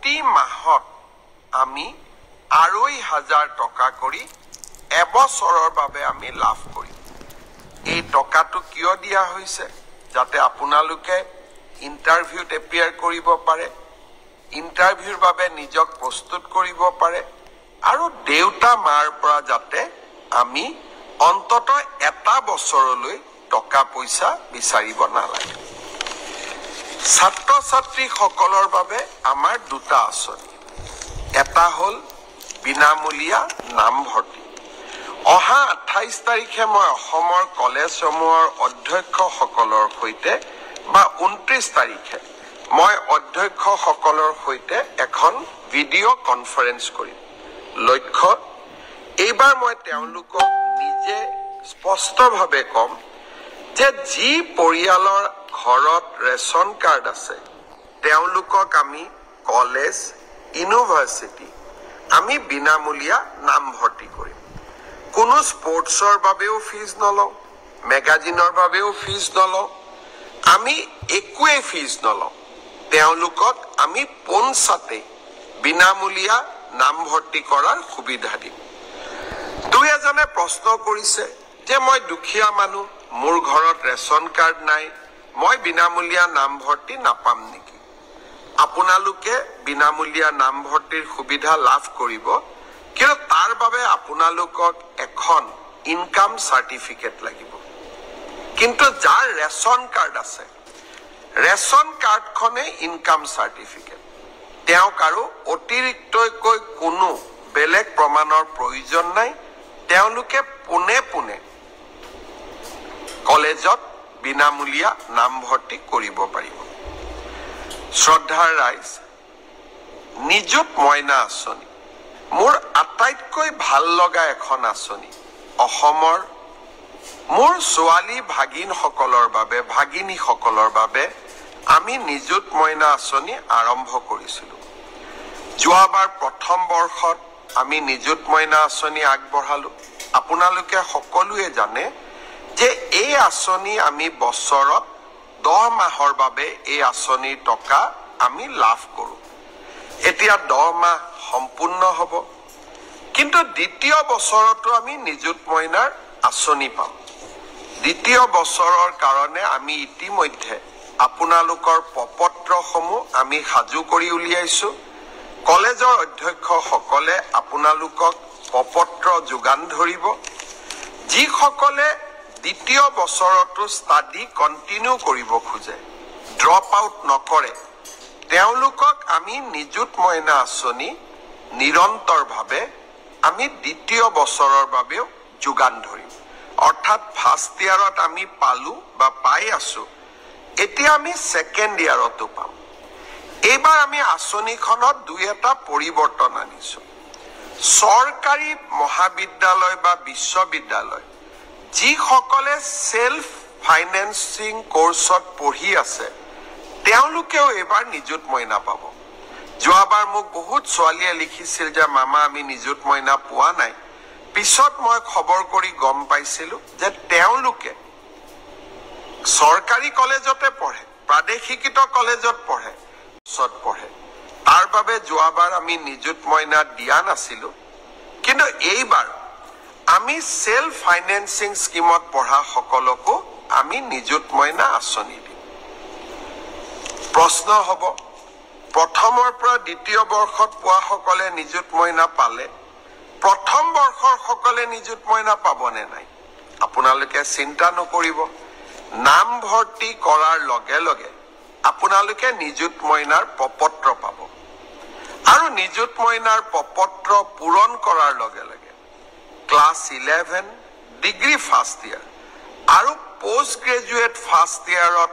প্ৰতি মাহত আমি ২,৫০০ টকা কৰি এবছৰৰ বাবে আমি লাভ কৰিম। এই টকাটো কিয় দিয়া হৈছে? যাতে আপোনালোকে ইণ্টাৰভিউত এপিয়াৰ কৰিব পাৰে, ইণ্টাৰভিউৰ বাবে নিজক প্ৰস্তুত কৰিব পাৰে, আৰু দেউতা মাৰ পৰা যাতে আমি অন্ততঃ এটা বছৰলৈ টকা পইচা বিচাৰিব নালাগে। ছাত্ৰ ছাত্ৰীসকলৰ বাবে আমাৰ দুটা আঁচনি। এটা হ'ল বিনামূলীয়া নামভৰ্তি। অহা ২৮ তাৰিখে মই অসমৰ কলেজসমূহৰ অধ্যক্ষসকলৰ সৈতে বা ২৯ তাৰিখে মই অধ্যক্ষসকলৰ সৈতে এখন ভিডিঅ' কনফাৰেন্স কৰিম। লক্ষ্য, এইবাৰ মই তেওঁলোকক নিজে স্পষ্টভাৱে ক'ম যে যি পৰিয়ালৰ ঘৰত ৰেচন কাৰ্ড আছে তেওঁলোকক আমি কলেজ, ইউনিভাৰ্চিটি আমি বিনামূলীয়া নামভৰ্তি কৰিম। কোনো স্পৰ্টছৰ বাবেও ফিজ নলওঁ, মেগাজিনৰ বাবেও ফিজ নলওঁ, আমি একোৱেই ফিজ নলওঁ। তেওঁলোকক আমি পোনছাতে বিনামূলীয়া নামভৰ্তি কৰাৰ সুবিধা দিম। দুই এজনে প্ৰশ্ন কৰিছে যে মই দুখীয়া মানুহ, মোৰ ঘৰত ৰেচন কাৰ্ড নাই, মই বিনামূলীয়া নামভৰ্তি নাপাম নেকি? আপোনালোকে বিনামূলীয়া নামভৰ্তিৰ সুবিধা লাভ কৰিব, কিন্তু তাৰ বাবে আপোনালোকক এখন ইনকাম চাৰ্টিফিকেট লাগিব। কিন্তু যাৰ ৰেচন কাৰ্ড আছে, ৰেচন কাৰ্ডখনে ইনকাম চাৰ্টিফিকেট। তেওঁক আৰু অতিৰিক্তকৈ কোনো বেলেগ প্ৰমাণৰ প্ৰয়োজন নাই। তেওঁলোকে পোনে পোনে কলেজত বিনামূলীয়া নামভৰ্তি কৰিব পাৰিব। শ্ৰদ্ধাৰ ৰাইজ, নিযুত মইনা আঁচনি মোৰ আটাইতকৈ ভাল লগা এখন আঁচনি। অসমৰ মোৰ ছোৱালী ভাগিনসকলৰ বাবে, ভাগিনীসকলৰ বাবে আমি নিযুত মইনা আঁচনি আৰম্ভ কৰিছিলোঁ। যোৱাবাৰ প্ৰথম বৰ্ষত আমি নিযুত মইনা আঁচনি আগবঢ়ালোঁ। আপোনালোকে সকলোৱে জানে যে এই আঁচনি আমি বছৰত 10 মাহৰ বাবে এই আঁচনিৰ টকা আমি লাভ কৰোঁ। এতিয়া 10 মাহ সম্পূৰ্ণ হ'ব, কিন্তু দ্বিতীয় বছৰতো আমি নিযুত মইনাৰ আঁচনি পাম। দ্বিতীয় বছৰৰ কাৰণে আমি ইতিমধ্যে আপোনালোকৰ প্ৰপত্ৰসমূহ আমি সাজু কৰি উলিয়াইছোঁ। কলেজৰ অধ্যক্ষসকলে আপোনালোকক প্ৰপত্ৰ যোগান ধৰিব। যিসকলে দ্বিতীয় বছৰতো ষ্টাডি কণ্টিনিউ কৰিব খোজে, ড্ৰপ আউট নকৰে, তেওঁলোকক আমি নিযুত মইনা আঁচনি নিৰন্তৰভাৱে আমি দ্বিতীয় বছৰৰ বাবেও যোগান ধৰিম। অৰ্থাৎ ফাৰ্ষ্ট ইয়াৰত আমি পালোঁ বা পাই আছোঁ, এতিয়া আমি ছেকেণ্ড ইয়াৰতো পাম। এইবাৰ আমি আঁচনিখনত দুই এটা পৰিৱৰ্তন আনিছোঁ। চৰকাৰী মহাবিদ্যালয় বা বিশ্ববিদ্যালয় যিসকলে সেলফ ফাইনেন্সিং কোৰ্সত পঢ়ি আছে তেওঁলোকেও এইবাৰ নিযুত মইনা পাব। যোৱাবাৰ মোক বহুত ছোৱালীয়ে লিখিছিল যে মামা আমি নিযুত মইনা পোৱা নাই। পিছত মই খবৰ কৰি গম পাইছিলোঁ যে তেওঁলোকে চৰকাৰী কলেজতে পঢ়ে, প্ৰাদেশিকৃত কলেজত পঢ়ে, পঢ়ে। তাৰ বাবে যোৱাবাৰ আমি নিযুত মইনা দিয়া নাছিলোঁ, কিন্তু এইবাৰ আমি সেলফ ফাইনেন্সিং স্কিমত পঢ়া সকলকো আমি নিযুত মইনা আঁচনি দিম। প্ৰশ্ন হ'ব, প্ৰথমৰ পৰা দ্বিতীয় বৰ্ষত পোৱা সকলে নিযুত মইনা পালে, প্ৰথম বৰ্ষৰ সকলে নিযুত মইনা পাবনে নাই? আপোনালোকে চিন্তা নকৰিব। নামভৰ্তি কৰাৰ লগে লগে আপোনালোকে নিযুত মইনাৰ প্ৰপত্ৰ পাব, আৰু নিযুত মইনাৰ প্ৰপত্ৰ পূৰণ কৰাৰ লগে লগে ক্লাছ 11 ডিগ্ৰী ফাৰ্ষ্ট ইয়াৰ আৰু পোষ্ট গ্ৰেজুৱেট ফাৰ্ষ্ট ইয়াৰত